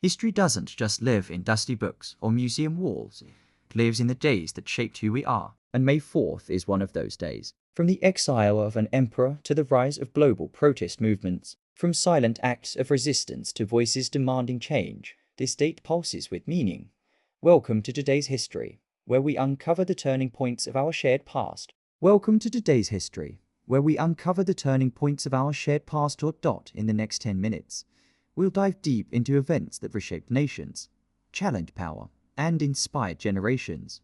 History doesn't just live in dusty books or museum walls. It lives in the days that shaped who we are. And May 4th is one of those days. From the exile of an emperor to the rise of global protest movements, from silent acts of resistance to voices demanding change, this date pulses with meaning. Welcome to today's history, where we uncover the turning points of our shared past. Welcome to today's history, where we uncover the turning points of our shared past. In the next 10 minutes, we'll dive deep into events that reshaped nations, challenged power, and inspired generations.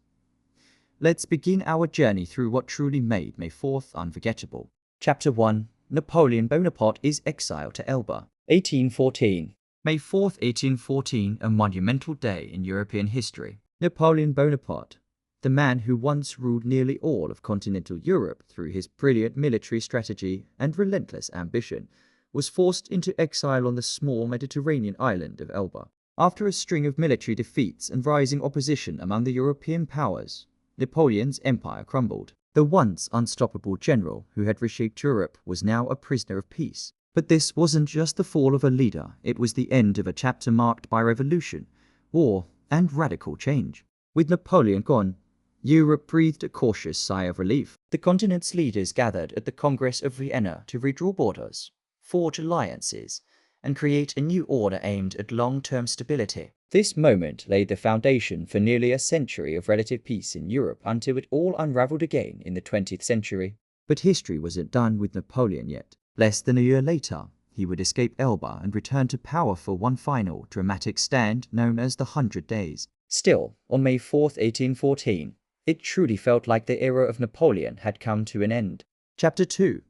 Let's begin our journey through what truly made May 4th unforgettable. Chapter 1. Napoleon Bonaparte's exile to Elba, 1814. May 4th, 1814, a monumental day in European history. Napoleon Bonaparte, the man who once ruled nearly all of continental Europe through his brilliant military strategy and relentless ambition, was forced into exile on the small Mediterranean island of Elba. After a string of military defeats and rising opposition among the European powers, Napoleon's empire crumbled. The once unstoppable general who had reshaped Europe was now a prisoner of peace. But this wasn't just the fall of a leader, it was the end of a chapter marked by revolution, war, and radical change. With Napoleon gone, Europe breathed a cautious sigh of relief. The continent's leaders gathered at the Congress of Vienna to redraw borders, forge alliances, and create a new order aimed at long-term stability. This moment laid the foundation for nearly a century of relative peace in Europe until it all unraveled again in the 20th century. But history wasn't done with Napoleon yet. Less than a year later, he would escape Elba and return to power for one final, dramatic stand known as the 100 Days. Still, on May 4th, 1814, it truly felt like the era of Napoleon had come to an end. Chapter 2.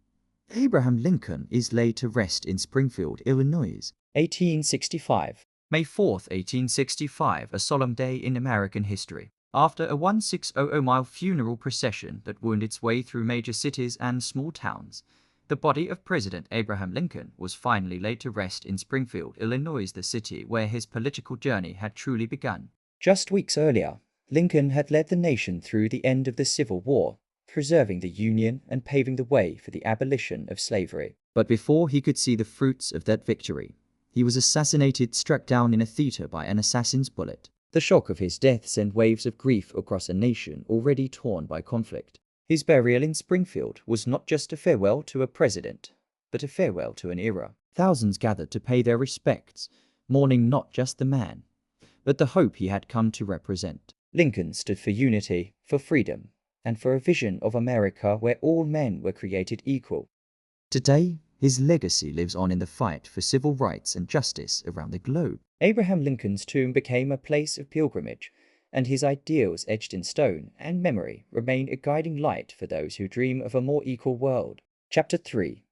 Abraham Lincoln is laid to rest in Springfield, Illinois, 1865. May 4th, 1865, a solemn day in American history. After a 1600-mile funeral procession that wound its way through major cities and small towns, the body of President Abraham Lincoln was finally laid to rest in Springfield, Illinois, the city where his political journey had truly begun. Just weeks earlier, Lincoln had led the nation through the end of the Civil War, preserving the Union and paving the way for the abolition of slavery. But before he could see the fruits of that victory, he was assassinated, struck down in a theater by an assassin's bullet. The shock of his death sent waves of grief across a nation already torn by conflict. His burial in Springfield was not just a farewell to a president, but a farewell to an era. Thousands gathered to pay their respects, mourning not just the man, but the hope he had come to represent. Lincoln stood for unity, for freedom, and for a vision of America where all men were created equal. Today, his legacy lives on in the fight for civil rights and justice around the globe. Abraham Lincoln's tomb became a place of pilgrimage, and his ideals etched in stone and memory remain a guiding light for those who dream of a more equal world. Chapter 3.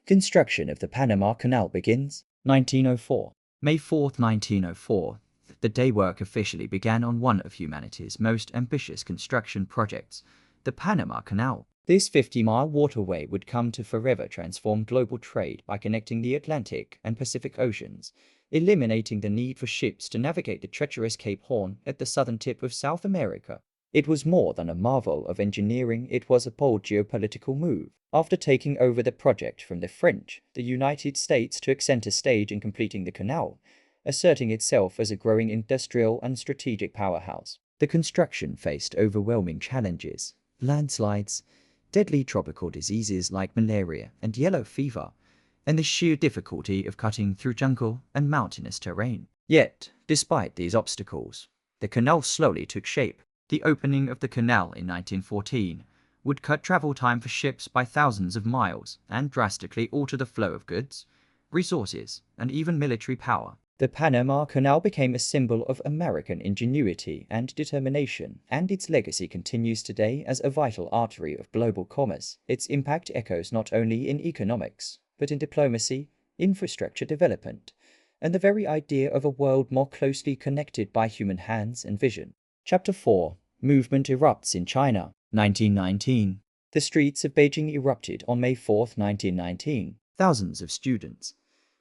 Construction of the Panama Canal begins, 1904. May 4th, 1904. The day work officially began on one of humanity's most ambitious construction projects, the Panama Canal. This 50-mile waterway would come to forever transform global trade by connecting the Atlantic and Pacific Oceans, eliminating the need for ships to navigate the treacherous Cape Horn at the southern tip of South America. It was more than a marvel of engineering, it was a bold geopolitical move. After taking over the project from the French, the United States took center stage in completing the canal, asserting itself as a growing industrial and strategic powerhouse. The construction faced overwhelming challenges: landslides, deadly tropical diseases like malaria and yellow fever, and the sheer difficulty of cutting through jungle and mountainous terrain. Yet, despite these obstacles, the canal slowly took shape. The opening of the canal in 1914 would cut travel time for ships by thousands of miles and drastically alter the flow of goods, resources, and even military power. The Panama Canal became a symbol of American ingenuity and determination, and its legacy continues today as a vital artery of global commerce. Its impact echoes not only in economics, but in diplomacy, infrastructure development, and the very idea of a world more closely connected by human hands and vision. Chapter 4. Movement erupts in China, 1919. The streets of Beijing erupted on May 4th, 1919. Thousands of students,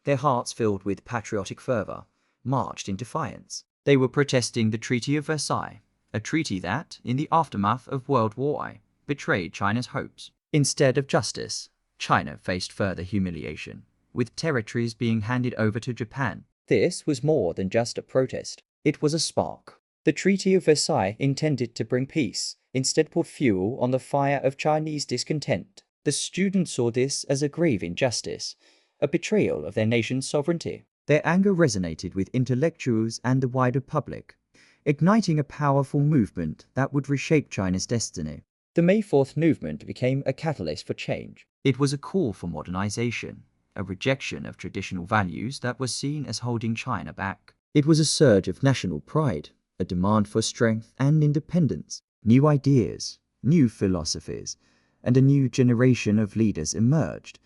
their hearts filled with patriotic fervor, marched in defiance. They were protesting the Treaty of Versailles, a treaty that, in the aftermath of World War I, betrayed China's hopes. Instead of justice, China faced further humiliation, with territories being handed over to Japan. This was more than just a protest. It was a spark. The Treaty of Versailles, intended to bring peace, instead poured fuel on the fire of Chinese discontent. The students saw this as a grave injustice, a betrayal of their nation's sovereignty. Their anger resonated with intellectuals and the wider public, igniting a powerful movement that would reshape China's destiny. The May 4th movement became a catalyst for change. It was a call for modernization, a rejection of traditional values that was seen as holding China back. It was a surge of national pride, a demand for strength and independence. New ideas, new philosophies, and a new generation of leaders emerged,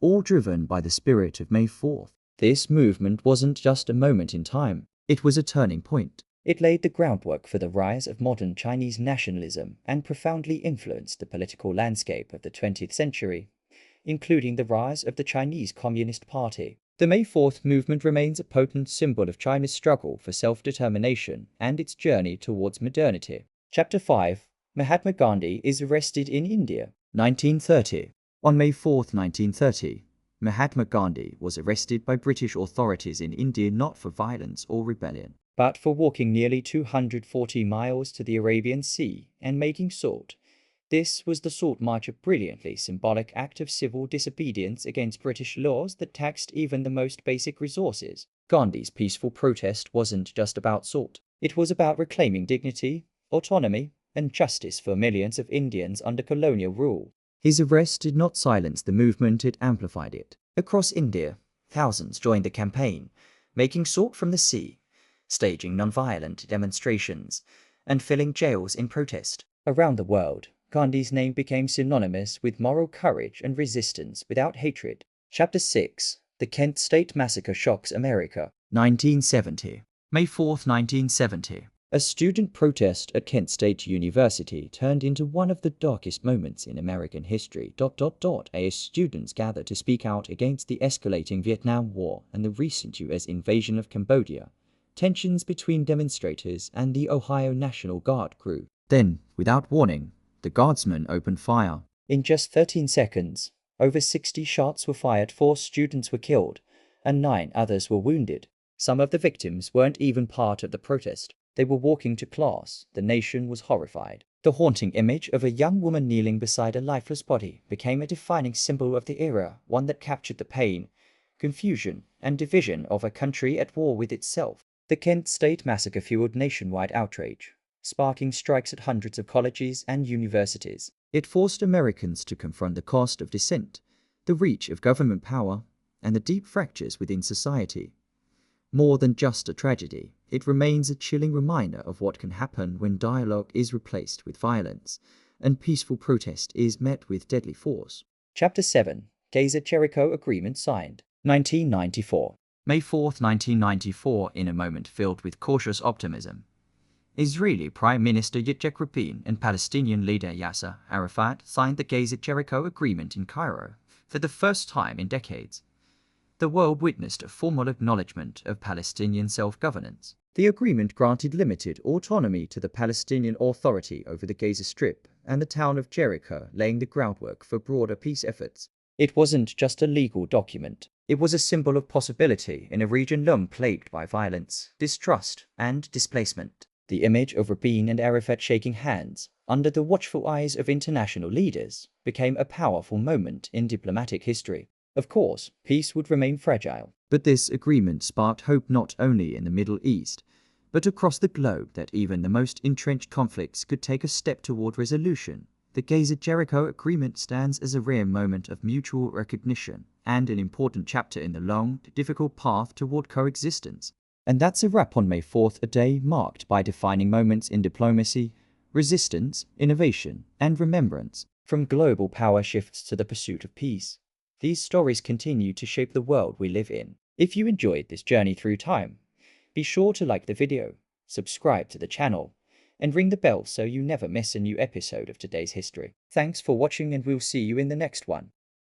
all driven by the spirit of May 4th. This movement wasn't just a moment in time, it was a turning point. It laid the groundwork for the rise of modern Chinese nationalism and profoundly influenced the political landscape of the 20th century, including the rise of the Chinese Communist Party. The May 4th movement remains a potent symbol of China's struggle for self-determination and its journey towards modernity. Chapter 5. Mahatma Gandhi is arrested in India. 1930. On May 4th, 1930, Mahatma Gandhi was arrested by British authorities in India not for violence or rebellion, but for walking nearly 240 miles to the Arabian Sea and making salt. This was the Salt March, a brilliantly symbolic act of civil disobedience against British laws that taxed even the most basic resources. Gandhi's peaceful protest wasn't just about salt. It was about reclaiming dignity, autonomy, and justice for millions of Indians under colonial rule. His arrest did not silence the movement, it amplified it. Across India, thousands joined the campaign, making salt from the sea, staging nonviolent demonstrations, and filling jails in protest. Around the world, Gandhi's name became synonymous with moral courage and resistance without hatred. Chapter 6. The Kent State Massacre shocks America. 1970. May 4th, 1970. A student protest at Kent State University turned into one of the darkest moments in American history. As students gathered to speak out against the escalating Vietnam War and the recent US invasion of Cambodia, tensions between demonstrators and the Ohio National Guard grew. Then, without warning, the guardsmen opened fire. In just 13 seconds, over 60 shots were fired, 4 students were killed, and 9 others were wounded. Some of the victims weren't even part of the protest. They were walking to class. The nation was horrified. The haunting image of a young woman kneeling beside a lifeless body became a defining symbol of the era, one that captured the pain, confusion, and division of a country at war with itself. The Kent State Massacre fueled nationwide outrage, sparking strikes at hundreds of colleges and universities. It forced Americans to confront the cost of dissent, the reach of government power, and the deep fractures within society. More than just a tragedy, it remains a chilling reminder of what can happen when dialogue is replaced with violence, and peaceful protest is met with deadly force. Chapter 7. Gaza Jericho Agreement signed. 1994. May 4th, 1994, in a moment filled with cautious optimism, Israeli Prime Minister Yitzhak Rabin and Palestinian leader Yasser Arafat signed the Gaza Jericho Agreement in Cairo for the first time in decades. The world witnessed a formal acknowledgement of Palestinian self-governance. The agreement granted limited autonomy to the Palestinian Authority over the Gaza Strip and the town of Jericho, laying the groundwork for broader peace efforts. It wasn't just a legal document. It was a symbol of possibility in a region long plagued by violence, distrust, and displacement. The image of Rabin and Arafat shaking hands, under the watchful eyes of international leaders, became a powerful moment in diplomatic history. Of course, peace would remain fragile, but this agreement sparked hope not only in the Middle East, but across the globe that even the most entrenched conflicts could take a step toward resolution. The Gaza-Jericho Agreement stands as a rare moment of mutual recognition and an important chapter in the long, difficult path toward coexistence. And that's a wrap on May 4th, a day marked by defining moments in diplomacy, resistance, innovation, and remembrance. From global power shifts to the pursuit of peace, these stories continue to shape the world we live in. If you enjoyed this journey through time, be sure to like the video, subscribe to the channel, and ring the bell so you never miss a new episode of today's history. Thanks for watching, and we'll see you in the next one.